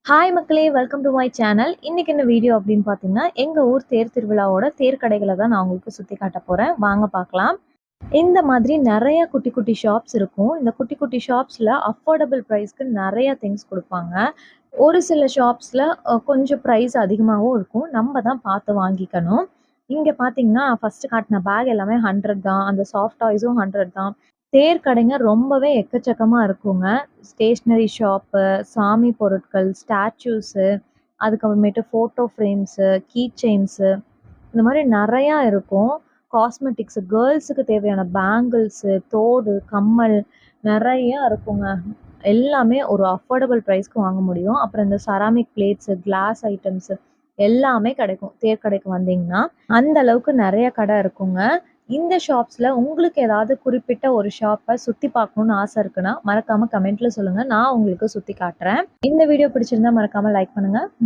Hi மக்களே! Welcome do my channel. இன்னைக்கு என்ன வீடியோ அப்படின்னு பார்த்தீங்கன்னா, எங்க ஊர் தேர் திருவிழாவோட தேர் கடைகள தான் நான் உங்களுக்கு சுத்தி காட்டப் போறேன். வாங்க பார்க்கலாம். இந்த மாதிரி நெறைய குட்டி குட்டி ஷாப்ஸ் இருக்கும். இந்த குட்டி குட்டி ஷாப்ஸ்ல அஃபோர்டபிள் பிரைஸ்க்கு நெறைய திங்ஸ் குடுப்பாங்க. ஒரு சில ஷாப்ஸ்ல கொஞ்சம் பிரைஸ் அதிகமாவும் இருக்கும். நம்ம தான் பார்த்து வாங்கிக்கணும். இங்க பார்த்தீங்கன்னா, ஃபர்ஸ்ட் காட்டுன பேக் எல்லாமே 100 தான். அந்த சாஃப்ட் டாய்ஸும் 100 தான். தேர் கடைங்க ரொம்பவே எக்கச்சக்கமா இருக்குங்க. ஸ்டேஷனரி ஷாப்பு, சாமி பொருட்கள், ஸ்டாச்சூஸு, அதுக்கப்புறமேட்டு ஃபோட்டோ ஃப்ரேம்ஸு, கீ செயின்ஸு இந்த மாரி நெறையா இருக்கும். காஸ்மெட்டிக்ஸு, கேர்ள்ஸுக்கு தேவையான பேங்கிள்ஸு, தோடு, கம்மல் நெறையா இருக்குங்க. எல்லாமே ஒரு அஃபோர்டபிள் பிரைஸ்க்கு வாங்க முடியும். அப்புறம் இந்த செராமிக் பிளேட்ஸு, கிளாஸ் ஐட்டம்ஸு எல்லாமே கிடைக்கும். தேர் கடைக்கு வந்தீங்கன்னா. அந்த அளவுக்கு நெறைய கடை இருக்குங்க. இந்த ஷாப்ஸ்ல உங்களுக்கு ஏதாவது குறிப்பிட்ட ஒரு ஷாப்ப சுத்தி பார்க்கணும்னு ஆசை இருக்குன்னா, மறக்காம கமெண்ட்ல சொல்லுங்க. நான் உங்களுக்கு சுத்தி காட்டுறேன். இந்த வீடியோ பிடிச்சிருந்தா மறக்காம லைக் பண்ணுங்க.